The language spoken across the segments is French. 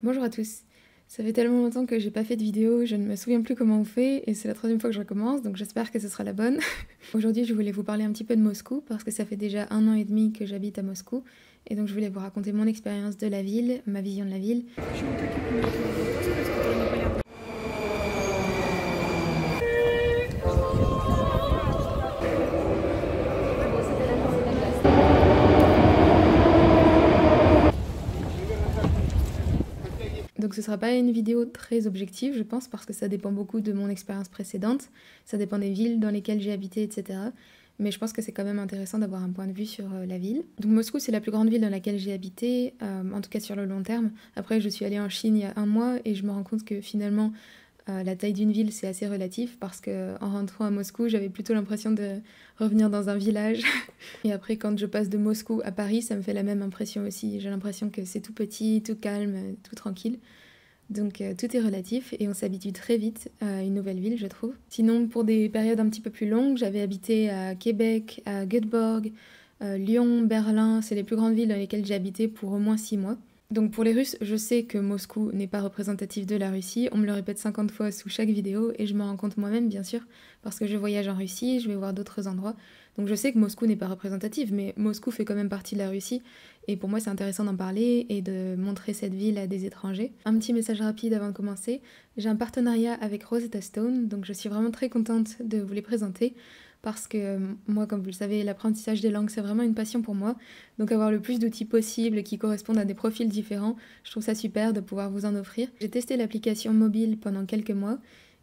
Bonjour à tous. Ça fait tellement longtemps que j'ai pas fait de vidéo, je ne me souviens plus comment on fait et c'est la troisième fois que je recommence, donc j'espère que ce sera la bonne. Aujourd'hui, je voulais vous parler un petit peu de Moscou parce que ça fait déjà 1 an et demi que j'habite à Moscou et donc je voulais vous raconter mon expérience de la ville, ma vision de la ville. Donc ce sera pas une vidéo très objective, je pense, parce que ça dépend beaucoup de mon expérience précédente, ça dépend des villes dans lesquelles j'ai habité, etc. Mais je pense que c'est quand même intéressant d'avoir un point de vue sur la ville. Donc Moscou, c'est la plus grande ville dans laquelle j'ai habité, en tout cas sur le long terme. Après, je suis allée en Chine il y a un mois et je me rends compte que finalement, la taille d'une ville, c'est assez relatif parce que en rentrant à Moscou, j'avais plutôt l'impression de revenir dans un village. Et après, quand je passe de Moscou à Paris, ça me fait la même impression aussi. J'ai l'impression que c'est tout petit, tout calme, tout tranquille. Donc tout est relatif et on s'habitue très vite à une nouvelle ville, je trouve. Sinon, pour des périodes un petit peu plus longues, j'avais habité à Québec, à Göteborg, Lyon, Berlin. C'est les plus grandes villes dans lesquelles j'ai habité pour au moins 6 mois. Donc pour les Russes, je sais que Moscou n'est pas représentatif de la Russie. On me le répète 50 fois sous chaque vidéo et je me rends compte moi-même, bien sûr, parce que je voyage en Russie, je vais voir d'autres endroits. Donc je sais que Moscou n'est pas représentatif, mais Moscou fait quand même partie de la Russie. Et pour moi, c'est intéressant d'en parler et de montrer cette ville à des étrangers. Un petit message rapide avant de commencer. J'ai un partenariat avec Rosetta Stone, donc je suis vraiment très contente de vous les présenter. Parce que moi, comme vous le savez, l'apprentissage des langues, c'est vraiment une passion pour moi. Donc avoir le plus d'outils possibles qui correspondent à des profils différents, je trouve ça super de pouvoir vous en offrir. J'ai testé l'application mobile pendant quelques mois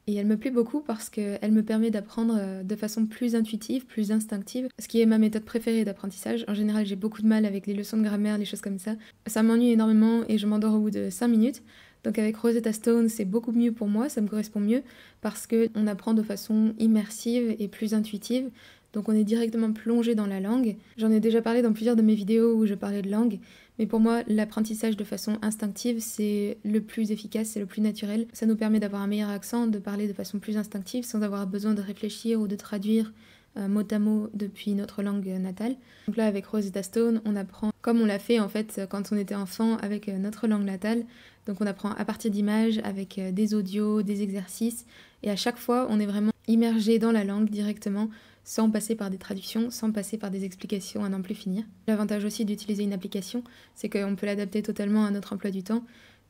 et elle me plaît beaucoup parce qu'elle me permet d'apprendre de façon plus intuitive, plus instinctive, ce qui est ma méthode préférée d'apprentissage. En général, j'ai beaucoup de mal avec les leçons de grammaire, les choses comme ça. Ça m'ennuie énormément et je m'endors au bout de 5 minutes. Donc avec Rosetta Stone, c'est beaucoup mieux pour moi, ça me correspond mieux parce qu'on apprend de façon immersive et plus intuitive. Donc on est directement plongé dans la langue. J'en ai déjà parlé dans plusieurs de mes vidéos où je parlais de langue, mais pour moi, l'apprentissage de façon instinctive, c'est le plus efficace, c'est le plus naturel. Ça nous permet d'avoir un meilleur accent, de parler de façon plus instinctive sans avoir besoin de réfléchir ou de traduire mot à mot depuis notre langue natale. Donc là, avec Rosetta Stone, on apprend comme on l'a fait en fait quand on était enfant avec notre langue natale. Donc on apprend à partir d'images, avec des audios, des exercices, et à chaque fois, on est vraiment immergé dans la langue directement, sans passer par des traductions, sans passer par des explications à n'en plus finir. L'avantage aussi d'utiliser une application, c'est qu'on peut l'adapter totalement à notre emploi du temps.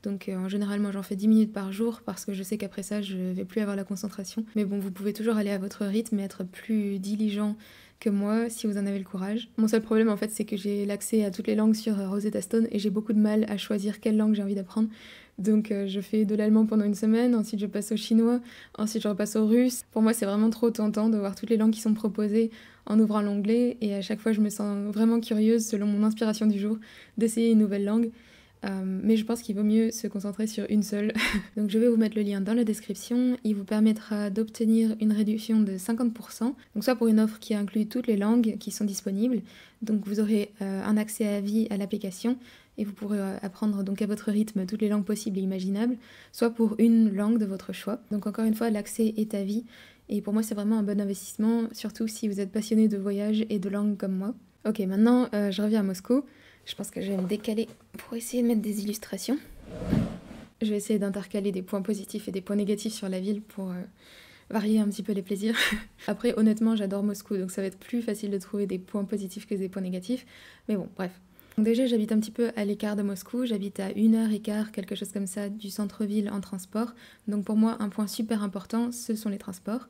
Donc en général, moi j'en fais 10 minutes par jour parce que je sais qu'après ça, je vais plus avoir la concentration. Mais bon, vous pouvez toujours aller à votre rythme et être plus diligent que moi si vous en avez le courage. Mon seul problème en fait, c'est que j'ai l'accès à toutes les langues sur Rosetta Stone et j'ai beaucoup de mal à choisir quelle langue j'ai envie d'apprendre. Donc je fais de l'allemand pendant une semaine, ensuite je passe au chinois, ensuite je repasse au russe. Pour moi, c'est vraiment trop tentant de voir toutes les langues qui sont proposées en ouvrant l'onglet et à chaque fois, je me sens vraiment curieuse selon mon inspiration du jour d'essayer une nouvelle langue. Mais je pense qu'il vaut mieux se concentrer sur une seule. Donc je vais vous mettre le lien dans la description. Il vous permettra d'obtenir une réduction de 50%. Donc soit pour une offre qui inclut toutes les langues qui sont disponibles. Donc vous aurez un accès à vie à l'application et vous pourrez apprendre donc à votre rythme toutes les langues possibles et imaginables, soit pour une langue de votre choix. Donc encore une fois, l'accès est à vie. Et pour moi, c'est vraiment un bon investissement, surtout si vous êtes passionné de voyage et de langue comme moi. Ok, maintenant je reviens à Moscou. Je pense que je vais me décaler pour essayer de mettre des illustrations. Je vais essayer d'intercaler des points positifs et des points négatifs sur la ville pour varier un petit peu les plaisirs. Après, honnêtement, j'adore Moscou, donc ça va être plus facile de trouver des points positifs que des points négatifs. Mais bon, bref. Donc déjà, j'habite un petit peu à l'écart de Moscou. J'habite à 1 heure et quart, quelque chose comme ça, du centre-ville en transport. Donc pour moi, un point super important, ce sont les transports.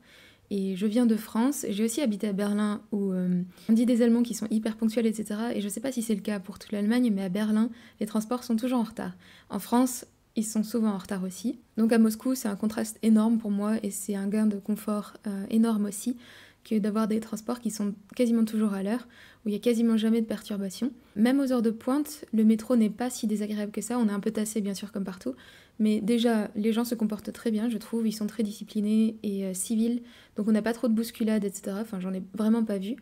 Et je viens de France, j'ai aussi habité à Berlin où on dit des Allemands qui sont hyper ponctuels, etc. Et je sais pas si c'est le cas pour toute l'Allemagne, mais à Berlin, les transports sont toujours en retard. En France, ils sont souvent en retard aussi. Donc à Moscou, c'est un contraste énorme pour moi et c'est un gain de confort énorme aussi que d'avoir des transports qui sont quasiment toujours à l'heure, où il n'y a quasiment jamais de perturbations. Même aux heures de pointe, le métro n'est pas si désagréable que ça, on est un peu tassé bien sûr comme partout, mais déjà les gens se comportent très bien, je trouve, ils sont très disciplinés et civils, donc on n'a pas trop de bousculades, etc. Enfin, j'en ai vraiment pas vu.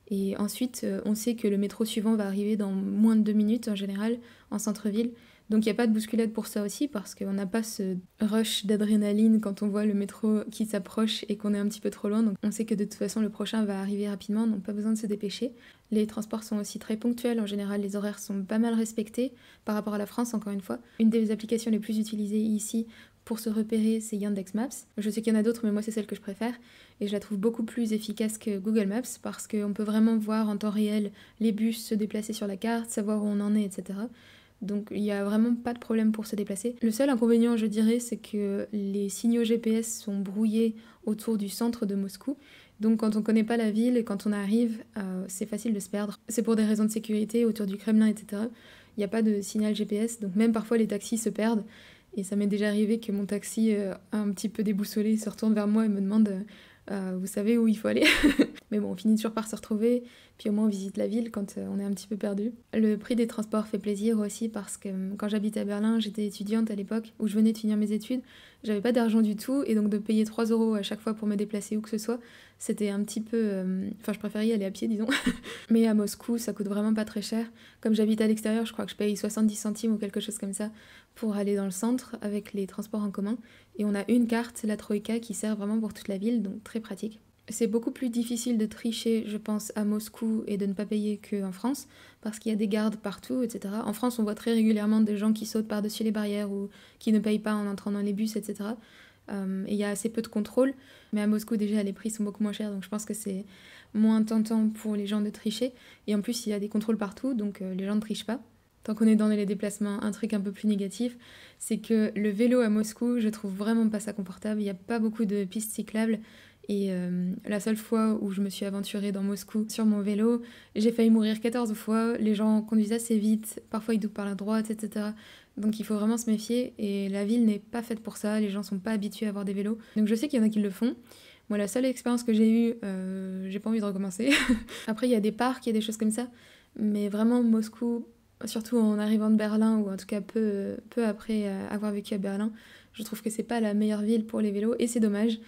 Et ensuite, on sait que le métro suivant va arriver dans moins de 2 minutes en général, en centre-ville. Donc il n'y a pas de bousculade pour ça aussi, parce qu'on n'a pas ce rush d'adrénaline quand on voit le métro qui s'approche et qu'on est un petit peu trop loin. Donc on sait que de toute façon le prochain va arriver rapidement, donc pas besoin de se dépêcher. Les transports sont aussi très ponctuels, en général les horaires sont pas mal respectés par rapport à la France encore une fois. Une des applications les plus utilisées ici pour se repérer c'est Yandex Maps. Je sais qu'il y en a d'autres mais moi c'est celle que je préfère et je la trouve beaucoup plus efficace que Google Maps parce qu'on peut vraiment voir en temps réel les bus se déplacer sur la carte, savoir où on en est, etc. Donc il n'y a vraiment pas de problème pour se déplacer. Le seul inconvénient je dirais c'est que les signaux GPS sont brouillés autour du centre de Moscou. Donc quand on connaît pas la ville et quand on arrive, c'est facile de se perdre. C'est pour des raisons de sécurité autour du Kremlin, etc. Il n'y a pas de signal GPS, donc même parfois les taxis se perdent. Et ça m'est déjà arrivé que mon taxi, un petit peu déboussolé, se retourne vers moi et me demande vous savez où il faut aller. Mais bon, on finit toujours par se retrouver, puis au moins on visite la ville quand on est un petit peu perdu. Le prix des transports fait plaisir aussi parce que quand j'habitais à Berlin, j'étais étudiante à l'époque où je venais de finir mes études, j'avais pas d'argent du tout et donc de payer 3 € à chaque fois pour me déplacer où que ce soit, c'était un petit peu... Enfin, je préférais y aller à pied, disons. Mais à Moscou, ça coûte vraiment pas très cher. Comme j'habite à l'extérieur, je crois que je paye 70 centimes ou quelque chose comme ça pour aller dans le centre avec les transports en commun. Et on a une carte, la Troïka, qui sert vraiment pour toute la ville, donc très pratique. C'est beaucoup plus difficile de tricher, je pense, à Moscou et de ne pas payer qu'en France, parce qu'il y a des gardes partout, etc. En France, on voit très régulièrement des gens qui sautent par-dessus les barrières ou qui ne payent pas en entrant dans les bus, etc. Et il y a assez peu de contrôle, mais à Moscou, déjà, les prix sont beaucoup moins chers, donc je pense que c'est moins tentant pour les gens de tricher. Et en plus, il y a des contrôles partout, donc les gens ne trichent pas. Tant qu'on est dans les déplacements, un truc un peu plus négatif, c'est que le vélo à Moscou, je trouve vraiment pas ça confortable. Il n'y a pas beaucoup de pistes cyclables. Et la seule fois où je me suis aventurée dans Moscou sur mon vélo, j'ai failli mourir 14 fois. Les gens conduisent assez vite, parfois ils doublent par la droite, etc. Donc il faut vraiment se méfier. Et la ville n'est pas faite pour ça, les gens sont pas habitués à avoir des vélos. Donc je sais qu'il y en a qui le font. Moi, la seule expérience que j'ai eue, j'ai pas envie de recommencer. Après, il y a des parcs, il y a des choses comme ça. Mais vraiment, Moscou, surtout en arrivant de Berlin, ou en tout cas peu après avoir vécu à Berlin, je trouve que c'est pas la meilleure ville pour les vélos, et c'est dommage,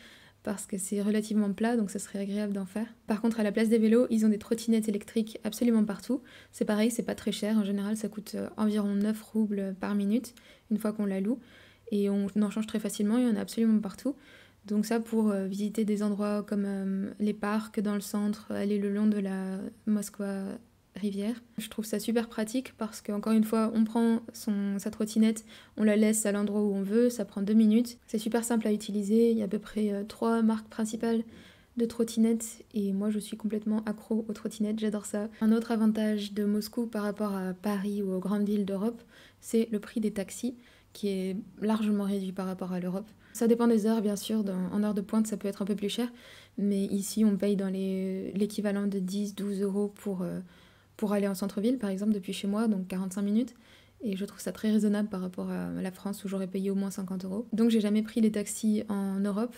parce que c'est relativement plat, donc ça serait agréable d'en faire. Par contre, à la place des vélos, ils ont des trottinettes électriques absolument partout. C'est pareil, c'est pas très cher, en général ça coûte environ 9 roubles par minute, une fois qu'on la loue, et on en change très facilement, il y en a absolument partout. Donc ça pour visiter des endroits comme les parcs dans le centre, aller le long de la Moskva rivière. Je trouve ça super pratique parce qu'encore une fois, on prend sa trottinette, on la laisse à l'endroit où on veut, ça prend 2 minutes. C'est super simple à utiliser, il y a à peu près 3 marques principales de trottinettes et moi je suis complètement accro aux trottinettes, j'adore ça. Un autre avantage de Moscou par rapport à Paris ou aux grandes villes d'Europe, c'est le prix des taxis qui est largement réduit par rapport à l'Europe. Ça dépend des heures bien sûr, en heure de pointe ça peut être un peu plus cher, mais ici on paye dans l'équivalent de 10-12 € pour aller en centre-ville, par exemple, depuis chez moi, donc 45 minutes. Et je trouve ça très raisonnable par rapport à la France où j'aurais payé au moins 50 €. Donc j'ai jamais pris les taxis en Europe,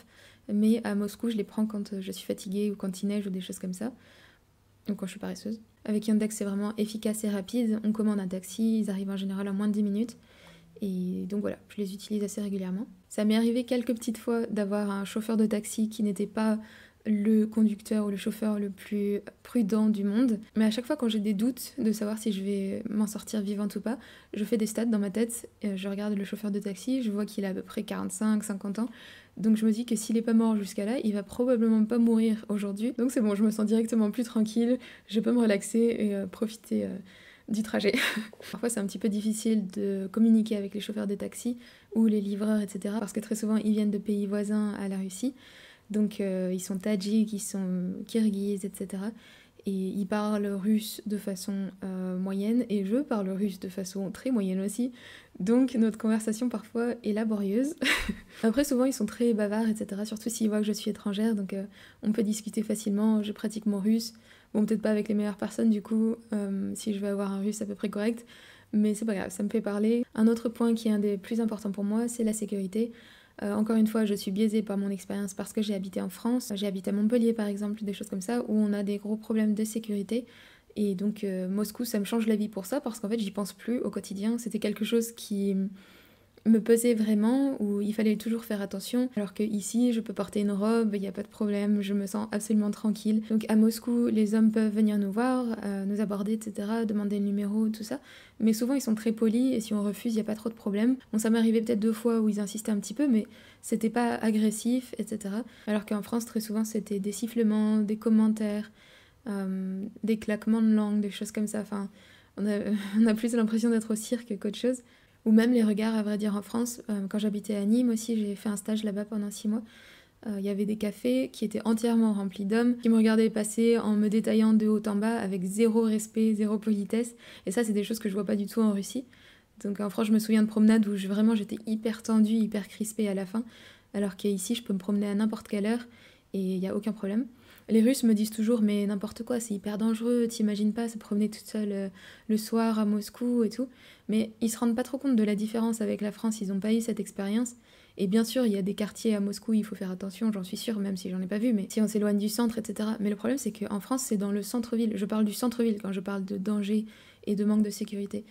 mais à Moscou, je les prends quand je suis fatiguée ou quand il neige ou des choses comme ça, ou quand je suis paresseuse. Avec Yandex, c'est vraiment efficace et rapide. On commande un taxi, ils arrivent en général en moins de 10 minutes. Et donc voilà, je les utilise assez régulièrement. Ça m'est arrivé quelques petites fois d'avoir un chauffeur de taxi qui n'était pas le conducteur ou le chauffeur le plus prudent du monde. Mais à chaque fois quand j'ai des doutes de savoir si je vais m'en sortir vivante ou pas, je fais des stats dans ma tête, je regarde le chauffeur de taxi, je vois qu'il a à peu près 45-50 ans, donc je me dis que s'il est pas mort jusqu'à là, il va probablement pas mourir aujourd'hui. Donc c'est bon, je me sens directement plus tranquille, je peux me relaxer et profiter du trajet. Parfois c'est un petit peu difficile de communiquer avec les chauffeurs de taxi ou les livreurs, etc. Parce que très souvent ils viennent de pays voisins à la Russie. Donc ils sont tadjiks, ils sont kirghizes, etc. Et ils parlent russe de façon moyenne, et je parle russe de façon très moyenne aussi. Donc notre conversation parfois est laborieuse. Après souvent ils sont très bavards, etc. Surtout s'ils voient que je suis étrangère, donc on peut discuter facilement, je pratique mon russe. Bon, peut-être pas avec les meilleures personnes du coup, si je vais avoir un russe à peu près correct, mais c'est pas grave, ça me fait parler. Un autre point qui est un des plus importants pour moi, c'est la sécurité. Encore une fois, je suis biaisée par mon expérience parce que j'ai habité en France. J'ai habité à Montpellier par exemple, des choses comme ça, où on a des gros problèmes de sécurité. Et donc Moscou, ça me change la vie pour ça, parce qu'en fait, j'y pense plus au quotidien. C'était quelque chose qui me pesait vraiment, où il fallait toujours faire attention, alors que ici je peux porter une robe, il n'y a pas de problème, je me sens absolument tranquille. Donc à Moscou, les hommes peuvent venir nous voir, nous aborder, etc., demander le numéro, tout ça, mais souvent ils sont très polis et si on refuse, il n'y a pas trop de problème. Bon, ça m'est arrivé peut-être 2 fois où ils insistaient un petit peu, mais c'était pas agressif, etc. Alors qu'en France, très souvent, c'était des sifflements, des commentaires, des claquements de langue, des choses comme ça. Enfin, on a, on a plus l'impression d'être au cirque qu'autre chose. Ou même les regards, à vrai dire, en France. Quand j'habitais à Nîmes aussi, j'ai fait un stage là-bas pendant 6 mois. Il y avait des cafés qui étaient entièrement remplis d'hommes qui me regardaient passer en me détaillant de haut en bas avec zéro respect, zéro politesse. Et ça, c'est des choses que je vois pas du tout en Russie. Donc en France, je me souviens de promenades où vraiment j'étais hyper tendue, hyper crispée à la fin. Alors qu'ici, je peux me promener à n'importe quelle heure et il n'y a aucun problème. Les Russes me disent toujours, mais n'importe quoi, c'est hyper dangereux, t'imagines pas se promener toute seule le soir à Moscou et tout. Mais ils se rendent pas trop compte de la différence avec la France, ils n'ont pas eu cette expérience. Et bien sûr, il y a des quartiers à Moscou, il faut faire attention, j'en suis sûre, même si j'en ai pas vu, mais si on s'éloigne du centre, etc. Mais le problème, c'est qu'en France, c'est dans le centre-ville. Je parle du centre-ville quand je parle de danger et de manque de sécurité.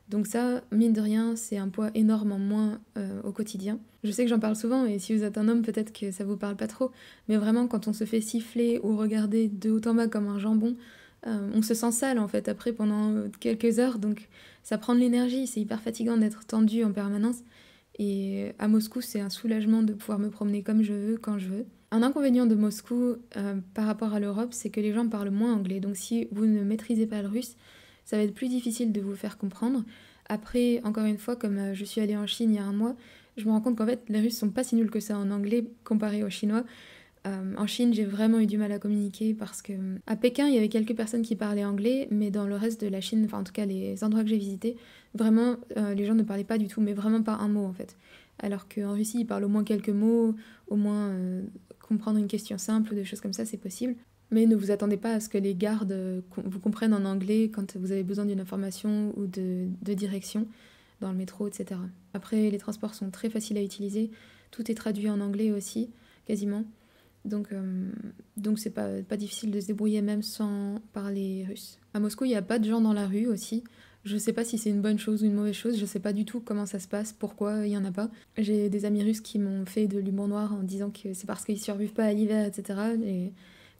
Donc ça, mine de rien, c'est un poids énorme en moins au quotidien. Je sais que j'en parle souvent, et si vous êtes un homme, peut-être que ça vous parle pas trop, mais vraiment, quand on se fait siffler ou regarder de haut en bas comme un jambon, on se sent sale, en fait, après, pendant quelques heures, donc ça prend de l'énergie, c'est hyper fatigant d'être tendu en permanence. Et à Moscou, c'est un soulagement de pouvoir me promener comme je veux, quand je veux. Un inconvénient de Moscou par rapport à l'Europe, c'est que les gens parlent moins anglais. Donc si vous ne maîtrisez pas le russe, ça va être plus difficile de vous faire comprendre. Après, encore une fois, comme je suis allée en Chine il y a un mois, je me rends compte qu'en fait, les Russes sont pas si nuls que ça en anglais comparé aux Chinois. En Chine, j'ai vraiment eu du mal à communiquer parce que à Pékin, il y avait quelques personnes qui parlaient anglais, mais dans le reste de la Chine, enfin en tout cas les endroits que j'ai visités, vraiment les gens ne parlaient pas du tout, mais vraiment pas un mot en fait. Alors qu'en Russie, ils parlent au moins quelques mots, au moins comprendre une question simple, des choses comme ça, c'est possible. Mais ne vous attendez pas à ce que les gardes vous comprennent en anglais quand vous avez besoin d'une information ou de direction dans le métro, etc. Après, les transports sont très faciles à utiliser, tout est traduit en anglais aussi, quasiment. Donc c'est pas difficile de se débrouiller même sans parler russe. À Moscou, il n'y a pas de gens dans la rue aussi. Je sais pas si c'est une bonne chose ou une mauvaise chose, je sais pas du tout comment ça se passe, pourquoi il y en a pas. J'ai des amis russes qui m'ont fait de l'humour noir en disant que c'est parce qu'ils survivent pas à l'hiver, etc.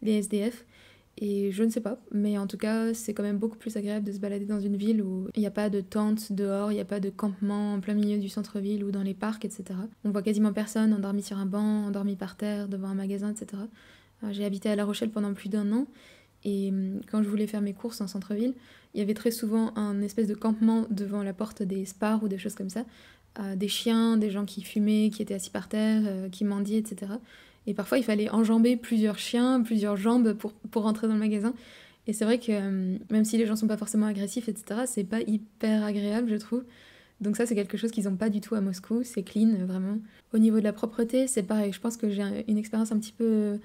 Les SDF. Et je ne sais pas, mais en tout cas, c'est quand même beaucoup plus agréable de se balader dans une ville où il n'y a pas de tente dehors, il n'y a pas de campement en plein milieu du centre-ville ou dans les parcs, etc. On voit quasiment personne endormi sur un banc, endormi par terre, devant un magasin, etc. J'ai habité à La Rochelle pendant plus d'1 an, et quand je voulais faire mes courses en centre-ville, il y avait très souvent un espèce de campement devant la porte des Spar ou des choses comme ça. Des chiens, des gens qui fumaient, qui étaient assis par terre, qui mendiaient, etc. Et parfois, il fallait enjamber plusieurs chiens, plusieurs jambes pour rentrer dans le magasin. Et c'est vrai que même si les gens sont pas forcément agressifs, etc., c'est pas hyper agréable, je trouve. Donc ça, c'est quelque chose qu'ils n'ont pas du tout à Moscou. C'est clean, vraiment. Au niveau de la propreté, c'est pareil. Je pense que j'ai une expérience un petit peu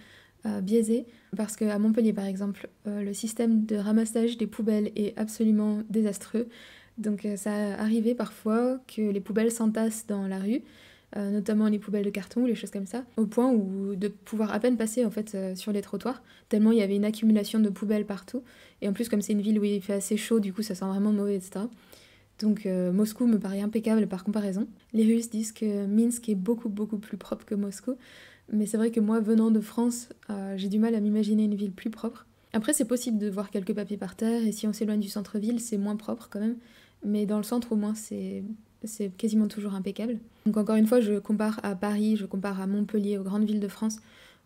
biaisée. Parce qu'à Montpellier, par exemple, le système de ramassage des poubelles est absolument désastreux. Donc ça arrivait parfois que les poubelles s'entassent dans la rue, notamment les poubelles de carton ou les choses comme ça, au point où de pouvoir à peine passer en fait sur les trottoirs, tellement il y avait une accumulation de poubelles partout. Et en plus, comme c'est une ville où il fait assez chaud, du coup ça sent vraiment mauvais, etc. Donc Moscou me paraît impeccable par comparaison. Les Russes disent que Minsk est beaucoup beaucoup plus propre que Moscou, mais c'est vrai que moi, venant de France, j'ai du mal à m'imaginer une ville plus propre. Après, c'est possible de voir quelques papiers par terre, et si on s'éloigne du centre-ville, c'est moins propre quand même. Mais dans le centre, au moins, c'est quasiment toujours impeccable. Donc encore une fois, je compare à Paris, je compare à Montpellier, aux grandes villes de France,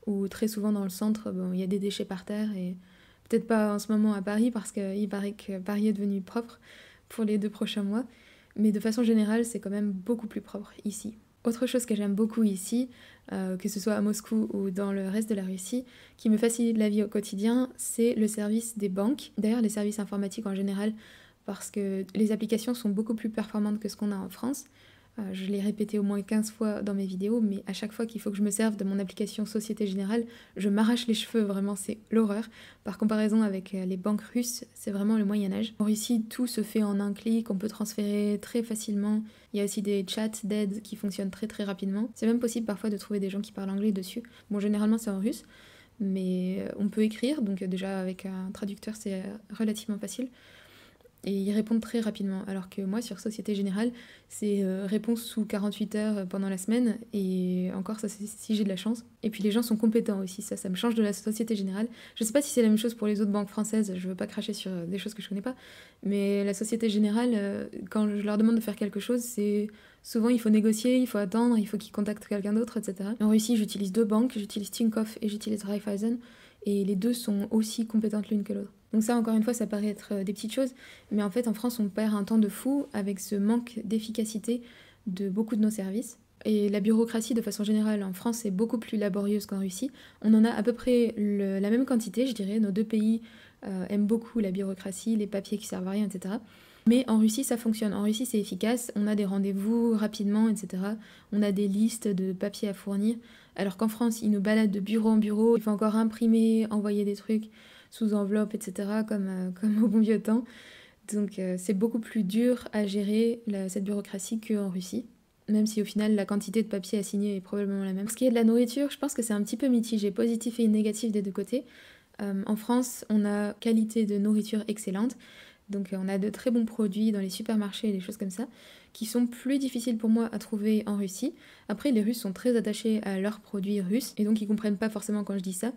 où très souvent dans le centre, bon, il y a des déchets par terre, et peut-être pas en ce moment à Paris, parce qu'il paraît que Paris est devenu propre pour les 2 prochains mois, mais de façon générale, c'est quand même beaucoup plus propre ici. Autre chose que j'aime beaucoup ici, que ce soit à Moscou ou dans le reste de la Russie, qui me facilite la vie au quotidien, c'est le service des banques. D'ailleurs, les services informatiques en général, parce que les applications sont beaucoup plus performantes que ce qu'on a en France. Je l'ai répété au moins 15 fois dans mes vidéos, mais à chaque fois qu'il faut que je me serve de mon application Société Générale, je m'arrache les cheveux, vraiment c'est l'horreur. Par comparaison avec les banques russes, c'est vraiment le Moyen-Âge. En Russie, tout se fait en un clic, on peut transférer très facilement. Il y a aussi des chats d'aide qui fonctionnent très très rapidement. C'est même possible parfois de trouver des gens qui parlent anglais dessus. Bon, généralement c'est en russe, mais on peut écrire, donc déjà avec un traducteur c'est relativement facile. Et ils répondent très rapidement. Alors que moi, sur Société Générale, c'est réponse sous 48 heures pendant la semaine. Et encore, ça, c'est si j'ai de la chance. Et puis les gens sont compétents aussi. Ça me change de la Société Générale. Je sais pas si c'est la même chose pour les autres banques françaises. Je veux pas cracher sur des choses que je connais pas. Mais la Société Générale, quand je leur demande de faire quelque chose, c'est souvent il faut négocier, il faut attendre, il faut qu'ils contactent quelqu'un d'autre, etc. En Russie, j'utilise 2 banques. J'utilise Tinkoff et j'utilise Raiffeisen. et les deux sont aussi compétentes l'une que l'autre. Donc ça, encore une fois, ça paraît être des petites choses, mais en fait, en France, on perd un temps de fou avec ce manque d'efficacité de beaucoup de nos services. Et la bureaucratie, de façon générale, en France, est beaucoup plus laborieuse qu'en Russie. On en a à peu près la même quantité, je dirais. Nos deux pays aiment beaucoup la bureaucratie, les papiers qui servent à rien, etc. Mais en Russie, ça fonctionne. En Russie, c'est efficace. On a des rendez-vous rapidement, etc. On a des listes de papiers à fournir. Alors qu'en France, ils nous baladent de bureau en bureau. Il faut encore imprimer, envoyer des trucs sous enveloppe, etc. Comme au bon vieux temps. Donc c'est beaucoup plus dur à gérer cette bureaucratie qu'en Russie. Même si au final, la quantité de papier à signer est probablement la même. Pour ce qui est de la nourriture, je pense que c'est un petit peu mitigé, positif et négatif des deux côtés. En France, on a qualité de nourriture excellente. Donc on a de très bons produits dans les supermarchés et des choses comme ça, qui sont plus difficiles pour moi à trouver en Russie. Après, les Russes sont très attachés à leurs produits russes, et donc ils comprennent pas forcément quand je dis ça.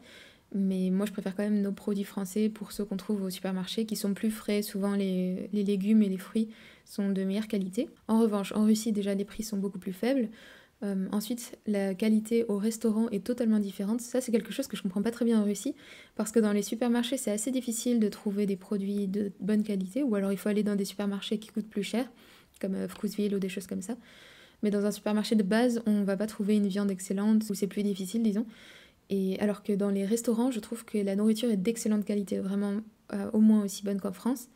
Mais moi, je préfère quand même nos produits français pour ceux qu'on trouve au supermarché, qui sont plus frais. Souvent, les légumes et les fruits sont de meilleure qualité. En revanche, en Russie, déjà, les prix sont beaucoup plus faibles. Ensuite, la qualité au restaurant est totalement différente. Ça, c'est quelque chose que je comprends pas très bien en Russie, parce que dans les supermarchés, c'est assez difficile de trouver des produits de bonne qualité, ou alors il faut aller dans des supermarchés qui coûtent plus cher, comme Vkuzville ou des choses comme ça. Mais dans un supermarché de base, on va pas trouver une viande excellente, ou c'est plus difficile, disons. Et alors que dans les restaurants, je trouve que la nourriture est d'excellente qualité, vraiment au moins aussi bonne qu'en France,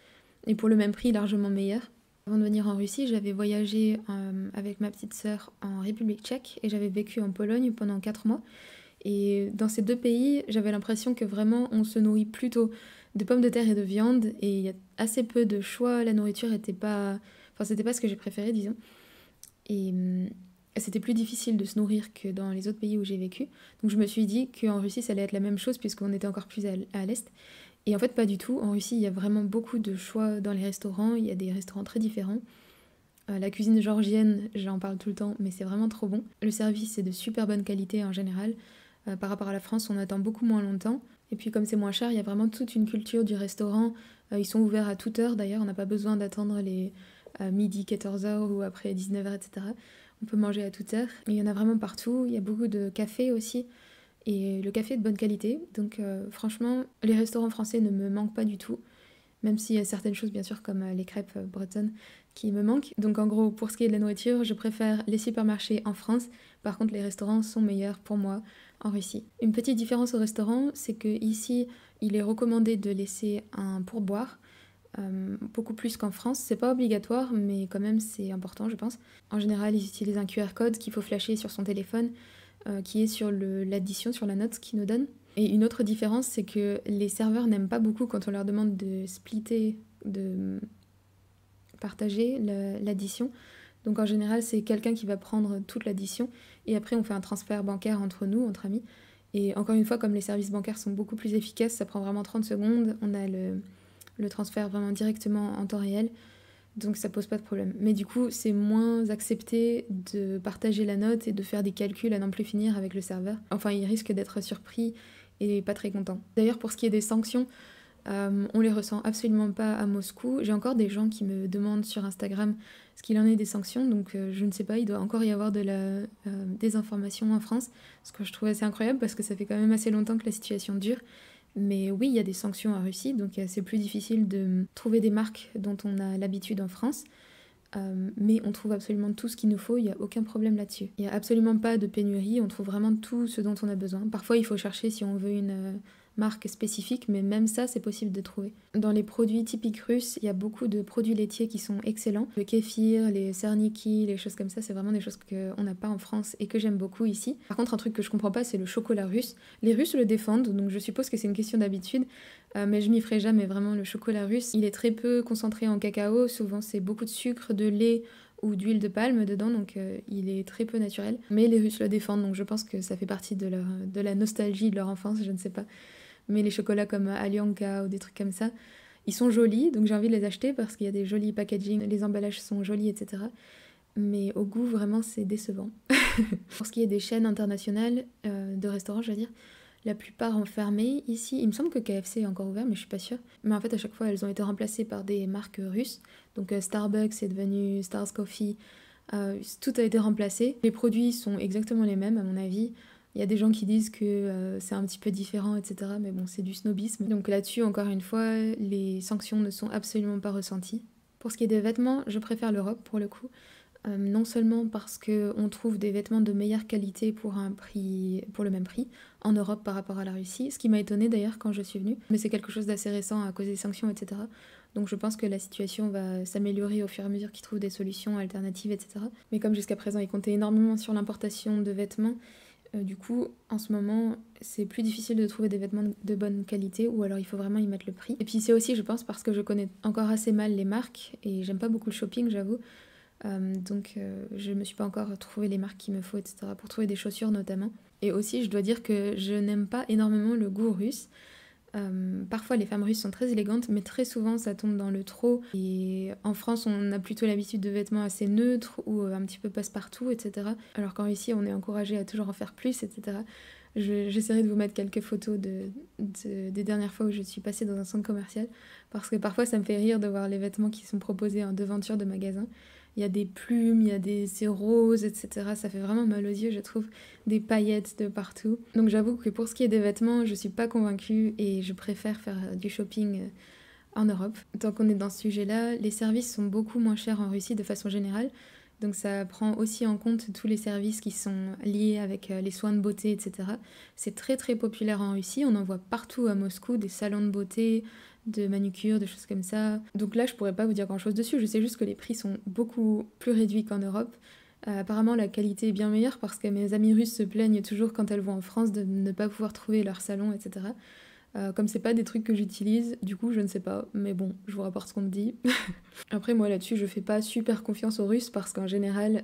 et pour le même prix largement meilleure. Avant de venir en Russie, j'avais voyagé avec ma petite sœur en République tchèque et j'avais vécu en Pologne pendant 4 mois. Et dans ces deux pays, j'avais l'impression que vraiment on se nourrit plutôt de pommes de terre et de viande et il y a assez peu de choix, la nourriture était pas... Enfin, c'était pas ce que j'ai préféré, disons. Et c'était plus difficile de se nourrir que dans les autres pays où j'ai vécu. Donc je me suis dit qu'en Russie, ça allait être la même chose puisqu'on était encore plus à l'est. Et en fait, pas du tout. En Russie, il y a vraiment beaucoup de choix dans les restaurants. Il y a des restaurants très différents. La cuisine géorgienne, j'en parle tout le temps, mais c'est vraiment trop bon. Le service est de super bonne qualité en général. Par rapport à la France, on attend beaucoup moins longtemps. Et puis comme c'est moins cher, il y a vraiment toute une culture du restaurant. Ils sont ouverts à toute heure d'ailleurs. On n'a pas besoin d'attendre les midi, 14h ou après 19h, etc. On peut manger à toute heure. Et il y en a vraiment partout. Il y a beaucoup de cafés aussi. Et le café est de bonne qualité. Donc franchement, les restaurants français ne me manquent pas du tout. Même s'il y a certaines choses, bien sûr, comme les crêpes bretonnes qui me manquent. Donc en gros, pour ce qui est de la nourriture, je préfère les supermarchés en France. Par contre, les restaurants sont meilleurs pour moi en Russie. Une petite différence au restaurant, c'est que ici, il est recommandé de laisser un pourboire. Beaucoup plus qu'en France. C'est pas obligatoire, mais quand même c'est important, je pense. En général, ils utilisent un QR code qu'il faut flasher sur son téléphone, qui est sur l'addition, sur la note qu'ils nous donnent. Et une autre différence, c'est que les serveurs n'aiment pas beaucoup quand on leur demande de splitter, de partager l'addition. Donc en général, c'est quelqu'un qui va prendre toute l'addition et après on fait un transfert bancaire entre nous, entre amis. Et encore une fois, comme les services bancaires sont beaucoup plus efficaces, ça prend vraiment 30 secondes, on a le transfert vraiment directement en temps réel, donc ça pose pas de problème. Mais du coup, c'est moins accepté de partager la note et de faire des calculs à n'en plus finir avec le serveur. Enfin, il risque d'être surpris et pas très content. D'ailleurs, pour ce qui est des sanctions, on les ressent absolument pas à Moscou. J'ai encore des gens qui me demandent sur Instagram ce qu'il en est des sanctions, donc je ne sais pas, il doit encore y avoir de la désinformation en France, ce que je trouve assez incroyable parce que ça fait quand même assez longtemps que la situation dure. Mais oui, il y a des sanctions en Russie, donc c'est plus difficile de trouver des marques dont on a l'habitude en France. Mais on trouve absolument tout ce qu'il nous faut, il n'y a aucun problème là-dessus. Il n'y a absolument pas de pénurie, on trouve vraiment tout ce dont on a besoin. Parfois, il faut chercher si on veut une marque spécifique, mais même ça, c'est possible de trouver. Dans les produits typiques russes, il y a beaucoup de produits laitiers qui sont excellents. Le kéfir, les serniki, les choses comme ça, c'est vraiment des choses qu'on n'a pas en France et que j'aime beaucoup ici. Par contre, un truc que je comprends pas, c'est le chocolat russe. Les Russes le défendent, donc je suppose que c'est une question d'habitude, mais je m'y ferai jamais. Vraiment, le chocolat russe, il est très peu concentré en cacao, souvent c'est beaucoup de sucre, de lait ou d'huile de palme dedans, donc il est très peu naturel. Mais les Russes le défendent, donc je pense que ça fait partie de la nostalgie de leur enfance, je ne sais pas. Mais les chocolats comme Alyonka ou des trucs comme ça, ils sont jolis, donc j'ai envie de les acheter parce qu'il y a des jolis packaging, les emballages sont jolis, etc. Mais au goût, vraiment, c'est décevant. Pour ce qui est des chaînes internationales de restaurants, je veux dire, la plupart ont fermé ici. Il me semble que KFC est encore ouvert, mais je suis pas sûre. Mais en fait, à chaque fois, elles ont été remplacées par des marques russes. Donc Starbucks est devenu Stars Coffee. Tout a été remplacé. Les produits sont exactement les mêmes, à mon avis. Il y a des gens qui disent que c'est un petit peu différent, etc. Mais bon, c'est du snobisme. Donc là-dessus, encore une fois, les sanctions ne sont absolument pas ressenties. Pour ce qui est des vêtements, je préfère l'Europe pour le coup. Non seulement parce qu'on trouve des vêtements de meilleure qualité pour le même prix en Europe par rapport à la Russie, ce qui m'a étonnée d'ailleurs quand je suis venue, mais c'est quelque chose d'assez récent à cause des sanctions, etc. Donc je pense que la situation va s'améliorer au fur et à mesure qu'ils trouvent des solutions alternatives, etc. Mais comme jusqu'à présent ils comptaient énormément sur l'importation de vêtements, du coup en ce moment c'est plus difficile de trouver des vêtements de bonne qualité ou alors il faut vraiment y mettre le prix. Et puis c'est aussi je pense parce que je connais encore assez mal les marques et j'aime pas beaucoup le shopping j'avoue. Donc je me suis pas encore trouvé les marques qu'il me faut, etc. pour trouver des chaussures notamment. Et aussi je dois dire que je n'aime pas énormément le goût russe. Parfois les femmes russes sont très élégantes mais très souvent ça tombe dans le trop. Et en France on a plutôt l'habitude de vêtements assez neutres ou un petit peu passe-partout, etc. Alors qu'en Russie on est encouragé à toujours en faire plus, etc. J'essaierai de vous mettre quelques photos des dernières fois où je suis passée dans un centre commercial parce que parfois ça me fait rire de voir les vêtements qui sont proposés en devanture de magasins. Il y a des plumes, c'est rose, etc. Ça fait vraiment mal aux yeux, je trouve, des paillettes de partout. Donc j'avoue que pour ce qui est des vêtements, je suis pas convaincue et je préfère faire du shopping en Europe. Tant qu'on est dans ce sujet-là, les services sont beaucoup moins chers en Russie de façon générale. Donc ça prend aussi en compte tous les services qui sont liés avec les soins de beauté, etc. C'est très très populaire en Russie, on en voit partout à Moscou, des salons de beauté, de manucure, de choses comme ça. Donc là je pourrais pas vous dire grand chose dessus, je sais juste que les prix sont beaucoup plus réduits qu'en Europe. Apparemment la qualité est bien meilleure parce que mes amies russes se plaignent toujours quand elles vont en France de ne pas pouvoir trouver leur salon, etc. Comme c'est pas des trucs que j'utilise, du coup je ne sais pas, mais bon, je vous rapporte ce qu'on me dit. Après moi là-dessus je fais pas super confiance aux Russes parce qu'en général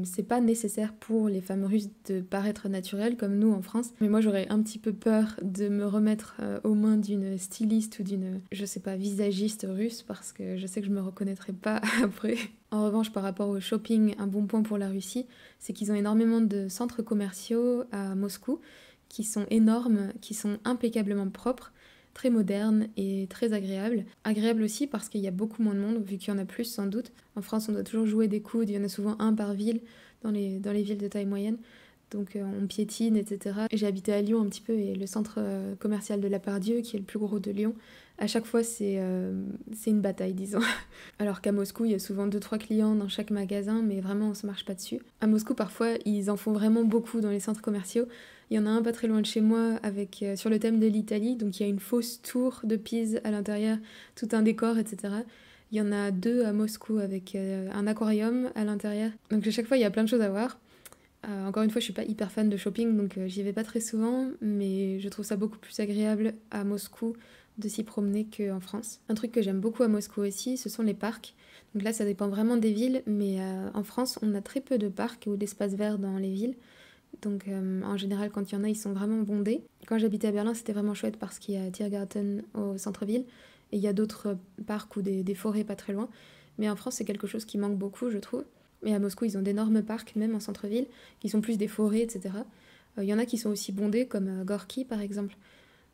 c'est pas nécessaire pour les femmes russes de paraître naturelles comme nous en France, mais moi j'aurais un petit peu peur de me remettre aux mains d'une styliste ou d'une, je sais pas, visagiste russe parce que je sais que je me reconnaîtrais pas après. En revanche par rapport au shopping, un bon point pour la Russie, c'est qu'ils ont énormément de centres commerciaux à Moscou qui sont énormes, qui sont impeccablement propres, très modernes et très agréables. Agréables aussi parce qu'il y a beaucoup moins de monde, vu qu'il y en a plus sans doute. En France, on doit toujours jouer des coudes, il y en a souvent un par ville dans les villes de taille moyenne. Donc on piétine, etc. J'ai habité à Lyon un petit peu et le centre commercial de La Part-Dieu, qui est le plus gros de Lyon, à chaque fois c'est une bataille, disons. Alors qu'à Moscou, il y a souvent 2-3 clients dans chaque magasin, mais vraiment on se marche pas dessus. À Moscou, parfois, ils en font vraiment beaucoup dans les centres commerciaux. Il y en a un pas très loin de chez moi avec sur le thème de l'Italie, donc il y a une fausse tour de Pise à l'intérieur, tout un décor, etc. Il y en a 2 à Moscou avec un aquarium à l'intérieur. Donc à chaque fois, il y a plein de choses à voir. Encore une fois, je suis pas hyper fan de shopping, donc j'y vais pas très souvent, mais je trouve ça beaucoup plus agréable à Moscou de s'y promener qu'en France. Un truc que j'aime beaucoup à Moscou aussi, ce sont les parcs. Donc là, ça dépend vraiment des villes, mais en France, on a très peu de parcs ou d'espaces verts dans les villes. Donc en général, quand il y en a, ils sont vraiment bondés. Quand j'habitais à Berlin, c'était vraiment chouette parce qu'il y a Tiergarten au centre-ville et il y a d'autres parcs ou des forêts pas très loin. Mais en France, c'est quelque chose qui manque beaucoup, je trouve. Mais à Moscou, ils ont d'énormes parcs, même en centre-ville, qui sont plus des forêts, etc. Il y en a qui sont aussi bondés, comme Gorky par exemple,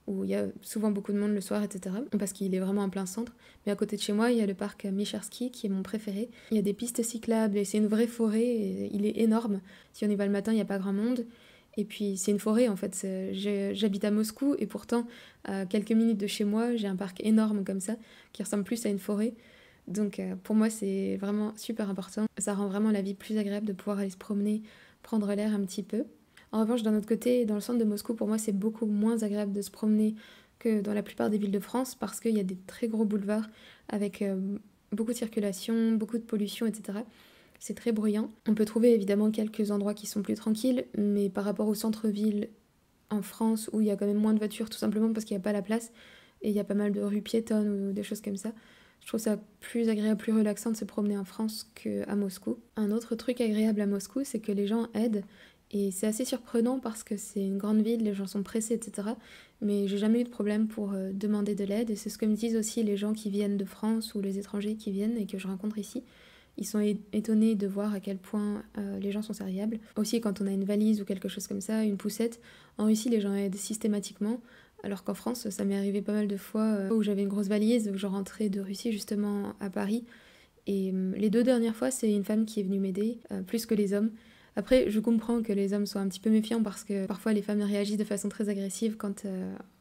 où il y a souvent beaucoup de monde le soir, etc. Parce qu'il est vraiment en plein centre. Mais à côté de chez moi, il y a le parc Micharsky, qui est mon préféré. Il y a des pistes cyclables et c'est une vraie forêt. Et il est énorme. Si on y va le matin, il n'y a pas grand monde. Et puis c'est une forêt en fait. J'habite à Moscou et pourtant, à quelques minutes de chez moi, j'ai un parc énorme comme ça, qui ressemble plus à une forêt. Donc pour moi, c'est vraiment super important. Ça rend vraiment la vie plus agréable de pouvoir aller se promener, prendre l'air un petit peu. En revanche, d'un autre côté, dans le centre de Moscou, pour moi, c'est beaucoup moins agréable de se promener que dans la plupart des villes de France parce qu'il y a des très gros boulevards avec beaucoup de circulation, beaucoup de pollution, etc. C'est très bruyant. On peut trouver évidemment quelques endroits qui sont plus tranquilles, mais par rapport au centre-ville en France où il y a quand même moins de voitures, tout simplement parce qu'il n'y a pas la place et il y a pas mal de rues piétonnes ou des choses comme ça. Je trouve ça plus agréable, plus relaxant de se promener en France qu'à Moscou. Un autre truc agréable à Moscou, c'est que les gens aident. Et c'est assez surprenant parce que c'est une grande ville, les gens sont pressés, etc. Mais j'ai jamais eu de problème pour demander de l'aide. Et c'est ce que me disent aussi les gens qui viennent de France ou les étrangers qui viennent et que je rencontre ici. Ils sont étonnés de voir à quel point les gens sont serviables. Aussi, quand on a une valise ou quelque chose comme ça, une poussette, en Russie, les gens aident systématiquement. Alors qu'en France, ça m'est arrivé pas mal de fois où j'avais une grosse valise, où je rentrais de Russie justement à Paris. Et les 2 dernières fois, c'est une femme qui est venue m'aider, plus que les hommes. Après, je comprends que les hommes soient un petit peu méfiants parce que parfois les femmes réagissent de façon très agressive quand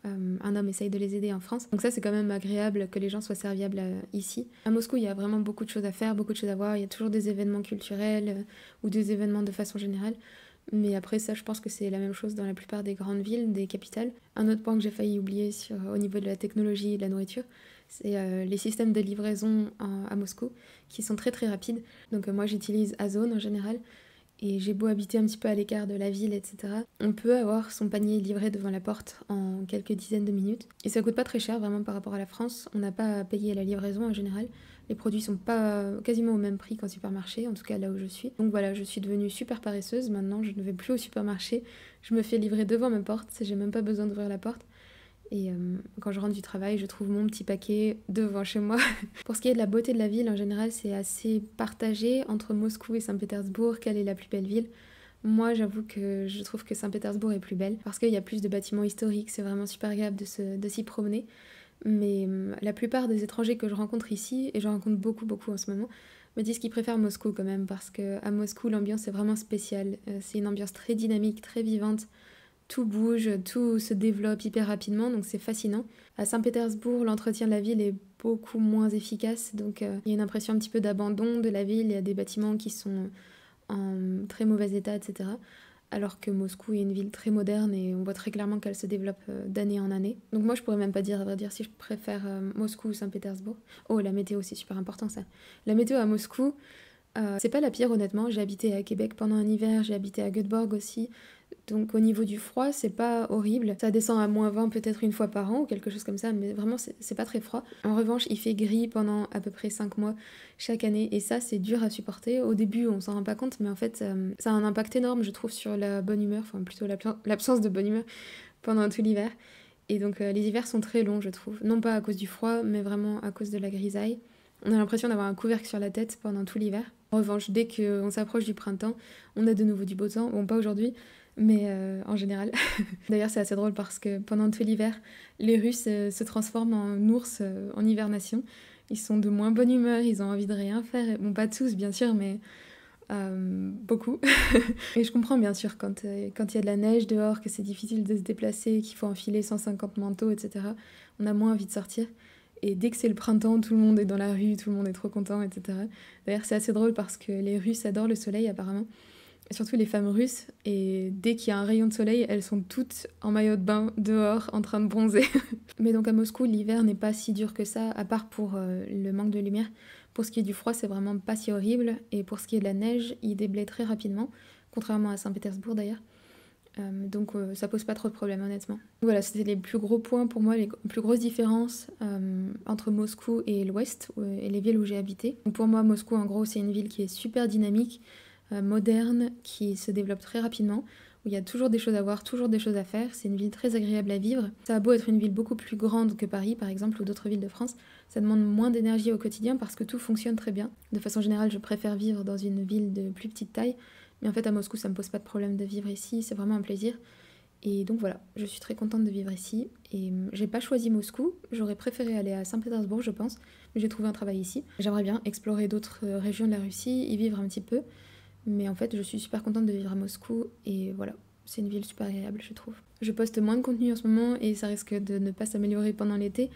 un homme essaye de les aider en France. Donc ça, c'est quand même agréable que les gens soient serviables ici. À Moscou, il y a vraiment beaucoup de choses à faire, beaucoup de choses à voir. Il y a toujours des événements culturels ou des événements de façon générale. Mais après ça, je pense que c'est la même chose dans la plupart des grandes villes, des capitales. Un autre point que j'ai failli oublier au niveau de la technologie et de la nourriture, c'est les systèmes de livraison à Moscou qui sont très très rapides. Donc moi j'utilise Ozon en général. Et j'ai beau habiter un petit peu à l'écart de la ville, etc. On peut avoir son panier livré devant la porte en quelques dizaines de minutes. Et ça coûte pas très cher vraiment par rapport à la France. On n'a pas à payer la livraison en général. Les produits sont pas quasiment au même prix qu'en supermarché, en tout cas là où je suis. Donc voilà, je suis devenue super paresseuse. Maintenant, je ne vais plus au supermarché. Je me fais livrer devant ma porte. J'ai même pas besoin d'ouvrir la porte. Et quand je rentre du travail, je trouve mon petit paquet devant chez moi. Pour ce qui est de la beauté de la ville, en général, c'est assez partagé entre Moscou et Saint-Pétersbourg. Quelle est la plus belle ville? Moi, j'avoue que je trouve que Saint-Pétersbourg est plus belle parce qu'il y a plus de bâtiments historiques. C'est vraiment super agréable de s'y promener. Mais la plupart des étrangers que je rencontre ici, et j'en rencontre beaucoup en ce moment, me disent qu'ils préfèrent Moscou quand même parce qu'à Moscou, l'ambiance est vraiment spéciale. C'est une ambiance très dynamique, très vivante. Tout bouge, tout se développe hyper rapidement, donc c'est fascinant. À Saint-Pétersbourg, l'entretien de la ville est beaucoup moins efficace, donc il y a une impression un petit peu d'abandon de la ville, il y a des bâtiments qui sont en très mauvais état, etc. Alors que Moscou est une ville très moderne et on voit très clairement qu'elle se développe d'année en année. Donc moi je pourrais même pas dire, à vrai dire, si je préfère Moscou ou Saint-Pétersbourg. Oh, la météo, c'est super important ça. La météo à Moscou, c'est pas la pire honnêtement. J'ai habité à Québec pendant un hiver, j'ai habité à Göteborg aussi. Donc au niveau du froid, c'est pas horrible. Ça descend à -20 peut-être une fois par an ou quelque chose comme ça, mais vraiment c'est pas très froid. En revanche, il fait gris pendant à peu près 5 mois chaque année et ça c'est dur à supporter. Au début, on s'en rend pas compte, mais en fait ça a un impact énorme, je trouve, sur la bonne humeur, enfin plutôt l'absence de bonne humeur pendant tout l'hiver. Et donc les hivers sont très longs, je trouve. Non pas à cause du froid, mais vraiment à cause de la grisaille. On a l'impression d'avoir un couvercle sur la tête pendant tout l'hiver. En revanche, dès qu'on s'approche du printemps, on a de nouveau du beau temps. Bon, pas aujourd'hui, mais en général. D'ailleurs, c'est assez drôle parce que pendant tout l'hiver, les Russes se transforment en ours en hibernation. Ils sont de moins bonne humeur, ils ont envie de rien faire. Bon, pas tous, bien sûr, mais beaucoup. Et je comprends, bien sûr, quand il y a de la neige dehors, que c'est difficile de se déplacer, qu'il faut enfiler 150 manteaux, etc. On a moins envie de sortir. Et dès que c'est le printemps, tout le monde est dans la rue, tout le monde est trop content, etc. D'ailleurs, c'est assez drôle parce que les Russes adorent le soleil, apparemment. Surtout les femmes russes. Et dès qu'il y a un rayon de soleil, elles sont toutes en maillot de bain, dehors, en train de bronzer. Mais donc à Moscou, l'hiver n'est pas si dur que ça, à part pour le manque de lumière. Pour ce qui est du froid, c'est vraiment pas si horrible. Et pour ce qui est de la neige, il déblaye très rapidement. Contrairement à Saint-Pétersbourg, d'ailleurs. Donc ça pose pas trop de problèmes honnêtement. Voilà, c'était les plus gros points pour moi, les plus grosses différences entre Moscou et l'Ouest, et les villes où j'ai habité. Donc pour moi, Moscou en gros c'est une ville qui est super dynamique, moderne, qui se développe très rapidement, où il y a toujours des choses à voir, toujours des choses à faire. C'est une ville très agréable à vivre. Ça a beau être une ville beaucoup plus grande que Paris par exemple ou d'autres villes de France, ça demande moins d'énergie au quotidien parce que tout fonctionne très bien. De façon générale, je préfère vivre dans une ville de plus petite taille. Mais en fait, à Moscou, ça me pose pas de problème de vivre ici, c'est vraiment un plaisir. Et donc voilà, je suis très contente de vivre ici. Et j'ai pas choisi Moscou, j'aurais préféré aller à Saint-Pétersbourg, je pense. Mais j'ai trouvé un travail ici. J'aimerais bien explorer d'autres régions de la Russie, y vivre un petit peu. Mais en fait, je suis super contente de vivre à Moscou. Et voilà, c'est une ville super agréable, je trouve. Je poste moins de contenu en ce moment et ça risque de ne pas s'améliorer pendant l'été.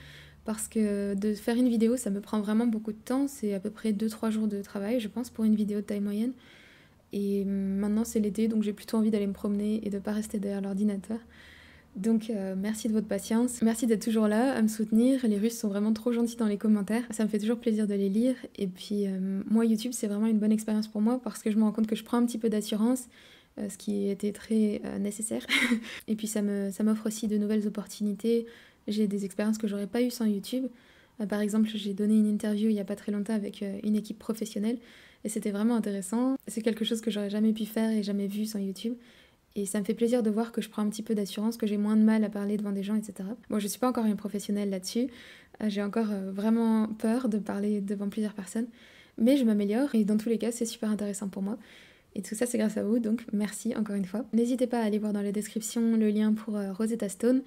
Parce que de faire une vidéo, ça me prend vraiment beaucoup de temps. C'est à peu près 2-3 jours de travail, je pense, pour une vidéo de taille moyenne. Et maintenant c'est l'été, donc j'ai plutôt envie d'aller me promener et de pas rester derrière l'ordinateur. Donc merci de votre patience, merci d'être toujours là à me soutenir. Les Russes sont vraiment trop gentils dans les commentaires, ça me fait toujours plaisir de les lire. Et puis moi YouTube c'est vraiment une bonne expérience pour moi parce que je me rends compte que je prends un petit peu d'assurance, ce qui était très nécessaire. Et puis ça m'offre aussi de nouvelles opportunités. J'ai des expériences que j'aurais pas eues sans YouTube. Par exemple, j'ai donné une interview il y a pas très longtemps avec une équipe professionnelle et c'était vraiment intéressant. C'est quelque chose que j'aurais jamais pu faire et jamais vu sans YouTube. Et ça me fait plaisir de voir que je prends un petit peu d'assurance, que j'ai moins de mal à parler devant des gens, etc. Bon, je suis pas encore une professionnelle là-dessus. J'ai encore vraiment peur de parler devant plusieurs personnes. Mais je m'améliore et dans tous les cas, c'est super intéressant pour moi. Et tout ça, c'est grâce à vous, donc merci encore une fois. N'hésitez pas à aller voir dans la description le lien pour Rosetta Stone,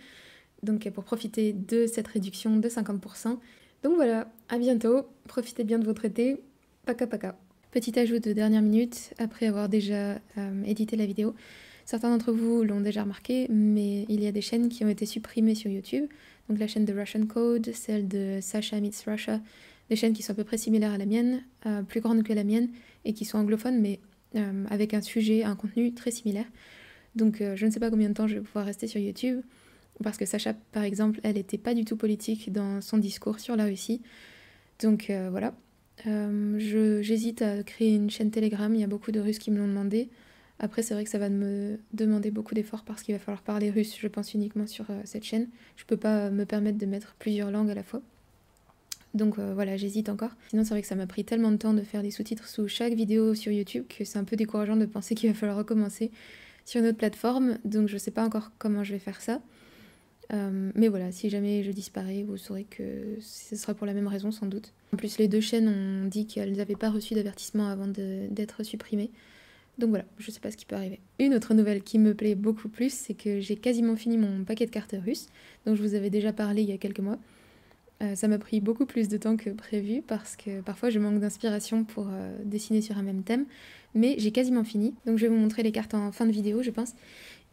donc pour profiter de cette réduction de 50%. Donc voilà, à bientôt, profitez bien de votre été, paka paka. Petit ajout de dernière minute, après avoir déjà édité la vidéo. Certains d'entre vous l'ont déjà remarqué, mais il y a des chaînes qui ont été supprimées sur YouTube. Donc la chaîne de Russian Code, celle de Sasha Meets Russia, des chaînes qui sont à peu près similaires à la mienne, plus grandes que la mienne, et qui sont anglophones, mais avec un sujet, un contenu très similaire. Donc je ne sais pas combien de temps je vais pouvoir rester sur YouTube, parce que Sasha, par exemple, elle n'était pas du tout politique dans son discours sur la Russie. Donc voilà. J'hésite à créer une chaîne Telegram, il y a beaucoup de Russes qui me l'ont demandé. Après, c'est vrai que ça va me demander beaucoup d'efforts parce qu'il va falloir parler russe, je pense, uniquement sur cette chaîne. Je peux pas me permettre de mettre plusieurs langues à la fois. Donc voilà, j'hésite encore. Sinon, c'est vrai que ça m'a pris tellement de temps de faire des sous-titres sous chaque vidéo sur YouTube que c'est un peu décourageant de penser qu'il va falloir recommencer sur une autre plateforme. Donc je sais pas encore comment je vais faire ça. Mais voilà, si jamais je disparais, vous saurez que ce sera pour la même raison sans doute. En plus, les deux chaînes ont dit qu'elles n'avaient pas reçu d'avertissement avant d'être supprimées. Donc voilà, je sais pas ce qui peut arriver. Une autre nouvelle qui me plaît beaucoup plus, c'est que j'ai quasiment fini mon paquet de cartes russes, dont je vous avais déjà parlé il y a quelques mois. Ça m'a pris beaucoup plus de temps que prévu parce que parfois je manque d'inspiration pour dessiner sur un même thème, mais j'ai quasiment fini. Donc je vais vous montrer les cartes en fin de vidéo, je pense.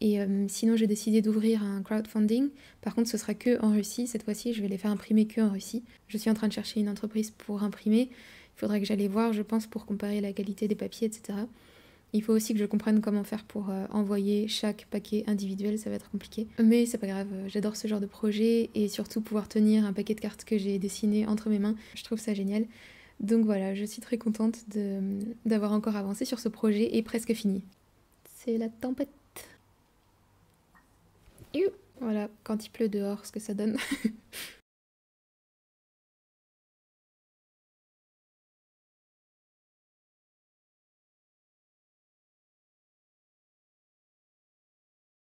Et sinon, j'ai décidé d'ouvrir un crowdfunding. Par contre, ce sera que en Russie. Cette fois-ci, je vais les faire imprimer que en Russie. Je suis en train de chercher une entreprise pour imprimer. Il faudrait que j'aille voir, je pense, pour comparer la qualité des papiers, etc. Il faut aussi que je comprenne comment faire pour envoyer chaque paquet individuel. Ça va être compliqué. Mais c'est pas grave, j'adore ce genre de projet. Et surtout, pouvoir tenir un paquet de cartes que j'ai dessiné entre mes mains. Je trouve ça génial. Donc voilà, je suis très contente d'avoir encore avancé sur ce projet et presque fini. C'est la tempête. Voilà, quand il pleut dehors, ce que ça donne.